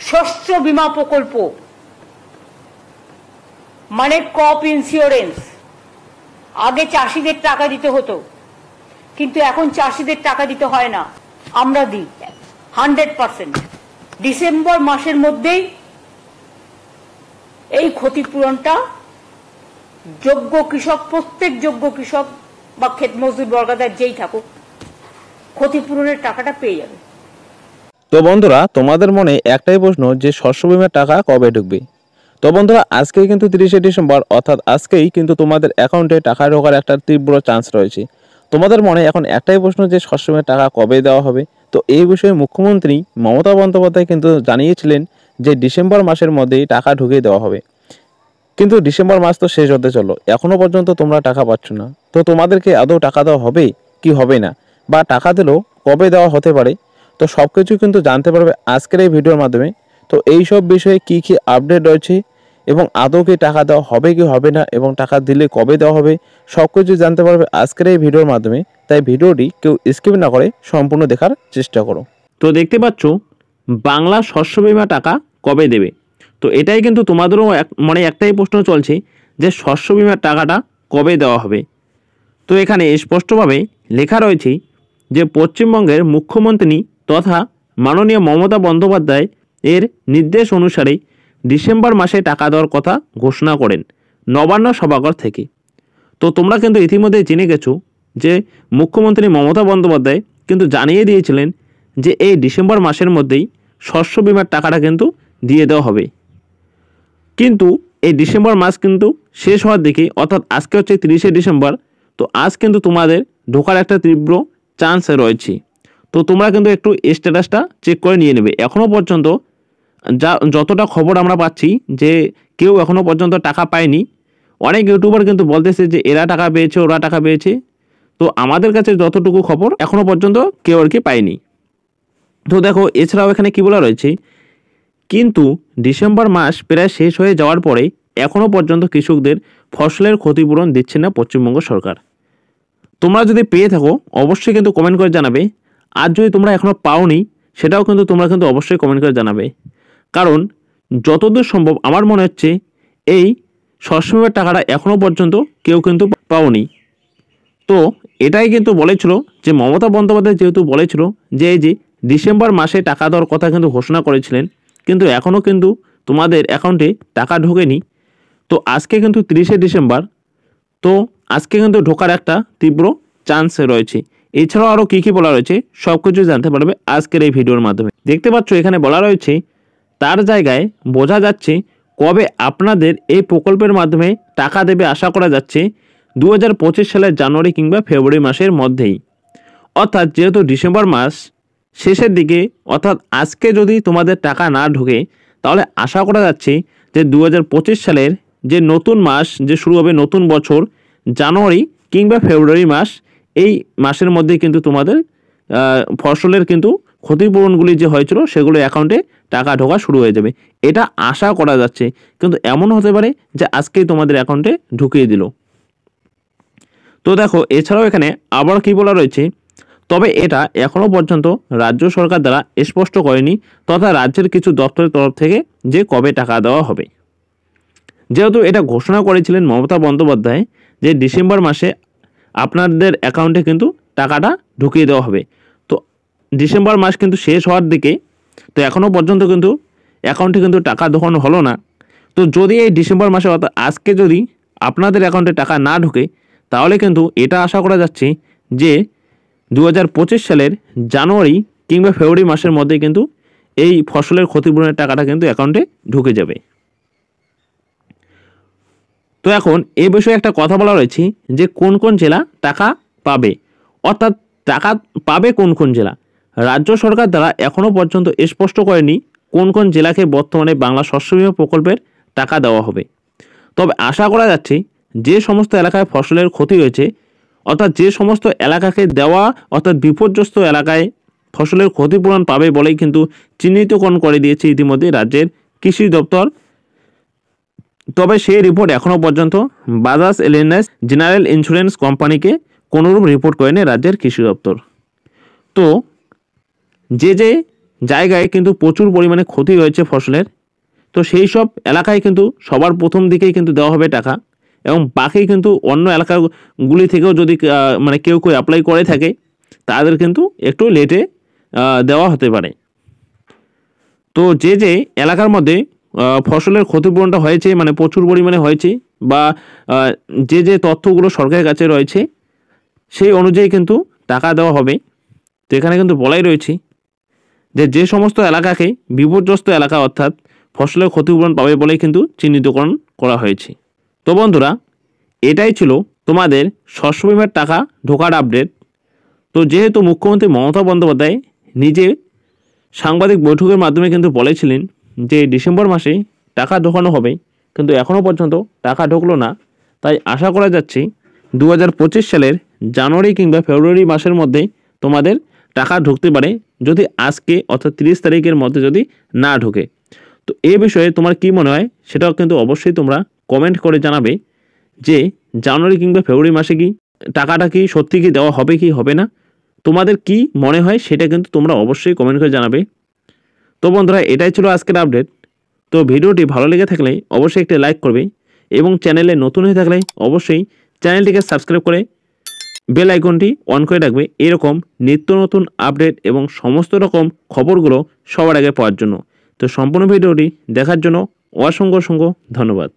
শস্য বীমা প্রকল্প মানে ক্রপ ইন্স্যুরেন্স। আগে চাষিদের টাকা দিতে হতো, কিন্তু এখন চাষিদের টাকা দিতে হয় না, আমরা দিই 100%। ডিসেম্বর মাসের মধ্যেই এই ক্ষতিপূরণটা যোগ্য কৃষক, প্রত্যেক যোগ্য কৃষক বা ক্ষেত মজদুর বর্গাদার যেই থাকুক, ক্ষতিপূরণের টাকাটা পেয়ে যাবে। তো বন্ধুরা, তোমাদের মনে একটাই প্রশ্ন যে শস্য বীমার টাকা কবে ঢুকবে। তো বন্ধুরা, আজকেই কিন্তু 30শে ডিসেম্বর, অর্থাৎ আজকেই কিন্তু তোমাদের অ্যাকাউন্টে টাকা ঢোকার একটা তীব্র চান্স রয়েছে। তোমাদের মনে এখন একটাই প্রশ্ন যে শস্য বীমার টাকা কবে দেওয়া হবে। তো এই বিষয়ে মুখ্যমন্ত্রী মমতা বন্দ্যোপাধ্যায় কিন্তু জানিয়েছিলেন যে ডিসেম্বর মাসের মধ্যেই টাকা ঢুকিয়ে দেওয়া হবে। কিন্তু ডিসেম্বর মাস তো শেষ হতে চলো, এখনও পর্যন্ত তোমরা টাকা পাচ্ছ না। তো তোমাদেরকে আদৌ টাকা দেওয়া হবে কি হবে না, বা টাকা দিলেও কবে দেওয়া হতে পারে, তো সব কিছু কিন্তু জানতে পারবে আজকের এই ভিডিওর মাধ্যমে। তো এই সব বিষয়ে কী কী আপডেট রয়েছে এবং আদৌ কি টাকা দেওয়া হবে কি হবে না, এবং টাকা দিলে কবে দেওয়া হবে, সব কিছু জানতে পারবে আজকের এই ভিডিওর মাধ্যমে। তাই ভিডিওটি কেউ স্কিপ না করে সম্পূর্ণ দেখার চেষ্টা করো। তো দেখতে পাচ্ছ বাংলা শস্য বীমা টাকা কবে দেবে। তো এটাই কিন্তু তোমাদেরও মনে একটাই প্রশ্ন চলছে যে শস্য বীমার টাকাটা কবে দেওয়া হবে। তো এখানে স্পষ্টভাবে লেখা রয়েছে যে পশ্চিমবঙ্গের মুখ্যমন্ত্রী তথা মাননীয় মমতা বন্দ্যোপাধ্যায় এর নির্দেশ অনুসারে ডিসেম্বর মাসে টাকা দেওয়ার কথা ঘোষণা করেন নবান্ন সভাঘর থেকে। তো তোমরা কিন্তু ইতিমধ্যে জেনে গেছো যে মুখ্যমন্ত্রী মমতা বন্দ্যোপাধ্যায় কিন্তু জানিয়ে দিয়েছিলেন যে এই ডিসেম্বর মাসের মধ্যেই শস্য বীমার টাকাটা কিন্তু দিয়ে দেওয়া হবে। কিন্তু এই ডিসেম্বর মাস কিন্তু শেষ হওয়ার দিকে, অর্থাৎ আজকে হচ্ছে 30শে ডিসেম্বর। তো আজ কিন্তু তোমাদের ঢোকার একটা তীব্র চান্স রয়েছে। তো তোমরা কিন্তু একটু স্ট্যাটাসটা চেক করে নিয়ে নেবে। এখনও পর্যন্ত যতটা খবর আমরা পাচ্ছি যে কেউ এখনও পর্যন্ত টাকা পায়নি। অনেক ইউটিউবার কিন্তু বলতেছে যে এরা টাকা পেয়েছে, ওরা টাকা পেয়েছে। তো আমাদের কাছে যতটুকু খবর এখনও পর্যন্ত কেউ আর কি পায়নি। তো দেখো এছাড়াও এখানে কী বলা রয়েছে, কিন্তু ডিসেম্বর মাস প্রায় শেষ হয়ে যাওয়ার পরে এখনও পর্যন্ত কৃষকদের ফসলের ক্ষতিপূরণ দিচ্ছে না পশ্চিমবঙ্গ সরকার। তোমরা যদি পেয়ে থাকো অবশ্যই কিন্তু কমেন্ট করে জানাবে। আর যদি তোমরা এখনও পাওনি সেটাও কিন্তু তোমরা কিন্তু অবশ্যই কমেন্ট করে জানাবে। কারণ যতদূর সম্ভব আমার মনে হচ্ছে এই শস্য বীমার টাকাটা এখনও পর্যন্ত কেউ কিন্তু পাওনি। তো এটাই কিন্তু বলেছিল যে মমতা বন্দ্যোপাধ্যায় যেহেতু বলেছিল যে এই যে ডিসেম্বর মাসে টাকা দেওয়ার কথা কিন্তু ঘোষণা করেছিলেন, কিন্তু এখনও কিন্তু তোমাদের অ্যাকাউন্টে টাকা ঢোকেনি। তো আজকে কিন্তু 30শে ডিসেম্বর, তো আজকে কিন্তু ঢোকার একটা তীব্র চান্স রয়েছে। এছাড়াও আরও কী কী বলা রয়েছে সব কিছু জানতে পারবে আজকের এই ভিডিওর মাধ্যমে। দেখতে পাচ্ছ এখানে বলা রয়েছে তার জায়গায় বোঝা যাচ্ছে কবে আপনাদের এই প্রকল্পের মাধ্যমে টাকা দেবে আশা করা যাচ্ছে 2025 সালের জানুয়ারি কিংবা ফেব্রুয়ারি মাসের মধ্যেই। অর্থাৎ যেহেতু ডিসেম্বর মাস শেষের দিকে, অর্থাৎ আজকে যদি তোমাদের টাকা না ঢোকে তাহলে আশা করা যাচ্ছে যে 2025 সালের যে নতুন মাস যে শুরু হবে, নতুন বছর, জানুয়ারি কিংবা ফেব্রুয়ারি মাস, এই মাসের মধ্যে কিন্তু তোমাদের ফসলের কিন্তু ক্ষতিপূরণগুলি যে হয়েছিল সেগুলো অ্যাকাউন্টে টাকা ঢোকা শুরু হয়ে যাবে। এটা আশা করা যাচ্ছে, কিন্তু এমন হতে পারে যে আজকেই তোমাদের অ্যাকাউন্টে ঢুকিয়ে দিল। তো দেখো এছাড়াও এখানে আবার কি বলা রয়েছে, তবে এটা এখনও পর্যন্ত রাজ্য সরকার দ্বারা স্পষ্ট করেনি, তথা রাজ্যের কিছু দপ্তরের তরফ থেকে যে কবে টাকা দেওয়া হবে। যেহেতু এটা ঘোষণা করেছিলেন মমতা বন্দ্যোপাধ্যায় যে ডিসেম্বর মাসে আপনাদের অ্যাকাউন্টে কিন্তু টাকাটা ঢুকিয়ে দেওয়া হবে। তো ডিসেম্বর মাস কিন্তু শেষ হওয়ার দিকে, তো এখনও পর্যন্ত কিন্তু অ্যাকাউন্টে কিন্তু টাকা ঢোকানো হলো না। তো যদি এই ডিসেম্বর মাসে, অর্থাৎ আজকে যদি আপনাদের অ্যাকাউন্টে টাকা না ঢোকে তাহলে কিন্তু এটা আশা করা যাচ্ছে যে 2025 সালের জানুয়ারি কিংবা ফেব্রুয়ারি মাসের মধ্যে কিন্তু এই ফসলের ক্ষতিপূরণের টাকাটা কিন্তু অ্যাকাউন্টে ঢুকে যাবে। তো এখন এই বিষয়ে একটা কথা বলা রয়েছে যে কোন কোন জেলা টাকা পাবে, অর্থাৎ টাকা পাবে কোন কোন জেলা। রাজ্য সরকার দ্বারা এখনও পর্যন্ত স্পষ্ট করেনি কোন কোন জেলাকে বর্তমানে বাংলা শস্য বীমা প্রকল্পের টাকা দেওয়া হবে। তবে আশা করা যাচ্ছে যে সমস্ত এলাকায় ফসলের ক্ষতি হয়েছে, অর্থাৎ যে সমস্ত এলাকাকে দেওয়া, অর্থাৎ বিপর্যস্ত এলাকায় ফসলের ক্ষতিপূরণ পাবে বলেই কিন্তু চিহ্নিতকরণ করে দিয়েছে ইতিমধ্যে রাজ্যের কৃষি দপ্তর। তবে সেই রিপোর্ট এখনও পর্যন্ত বাজাজ এলিয়েন্স জেনারেল ইন্স্যুরেন্স কোম্পানিকে কোনোরূপ রিপোর্ট করেনি রাজ্যের কৃষি দপ্তর। তো যে জায়গায় কিন্তু প্রচুর পরিমাণে ক্ষতি হয়েছে ফসলের, তো সেই সব এলাকায় কিন্তু সবার প্রথম দিকেই কিন্তু দেওয়া হবে টাকা, এবং বাকি কিন্তু অন্য এলাকাগুলি থেকেও যদি মানে কেউ অ্যাপ্লাই করে থাকে তাদের কিন্তু একটু লেটে দেওয়া হতে পারে। তো যে যে এলাকার মধ্যে ফসলের ক্ষতিপূরণটা হয়েছে, মানে প্রচুর পরিমাণে হয়েছে, বা যে যে তথ্যগুলো সরকারের কাছে রয়েছে সেই অনুযায়ী কিন্তু টাকা দেওয়া হবে। তো এখানে কিন্তু বলাই রয়েছে যে সমস্ত এলাকাকে বিপর্যস্ত এলাকা অর্থাৎ ফসলের ক্ষতিপূরণ পাবে বলেই কিন্তু চিহ্নিতকরণ করা হয়েছে। তো বন্ধুরা, এটাই ছিল তোমাদের শস্য বিমার টাকা ঢোকার আপডেট। তো যেহেতু মুখ্যমন্ত্রী মমতা বন্দ্যোপাধ্যায় নিজে সাংবাদিক বৈঠকের মাধ্যমে কিন্তু বলেছিলেন যে ডিসেম্বর মাসে টাকা ঢোকানো হবে, কিন্তু এখনও পর্যন্ত টাকা ঢুকলো না, তাই আশা করা যাচ্ছে 2025 সালের জানুয়ারি কিংবা ফেব্রুয়ারি মাসের মধ্যে তোমাদের টাকা ঢুকতে পারে, যদি আজকে অর্থাৎ 30 তারিখের মধ্যে যদি না ঢোকে। তো এই বিষয়ে তোমার কি মনে হয় সেটাও কিন্তু অবশ্যই তোমরা কমেন্ট করে জানাবে যে জানুয়ারি কিংবা ফেব্রুয়ারি মাসে কি টাকাটা কি সত্যি কি দেওয়া হবে কি হবে না, তোমাদের কি মনে হয় সেটা কিন্তু তোমরা অবশ্যই কমেন্ট করে জানাবে। তো বন্ধুরা, এটাই ছিল আজকের আপডেট। তো ভিডিওটি ভালো লেগে থাকলে অবশ্যই একটি লাইক করবে, এবং চ্যানেলে নতুন হয়ে থাকলে অবশ্যই চ্যানেলটিকে সাবস্ক্রাইব করে বেল আইকনটি অন করে রাখবে এরকম নিত্য নতুন আপডেট এবং সমস্ত রকম খবরগুলো সবার আগে পাওয়ার জন্য। তো সম্পূর্ণ ভিডিওটি দেখার জন্য অসংখ্য ধন্যবাদ।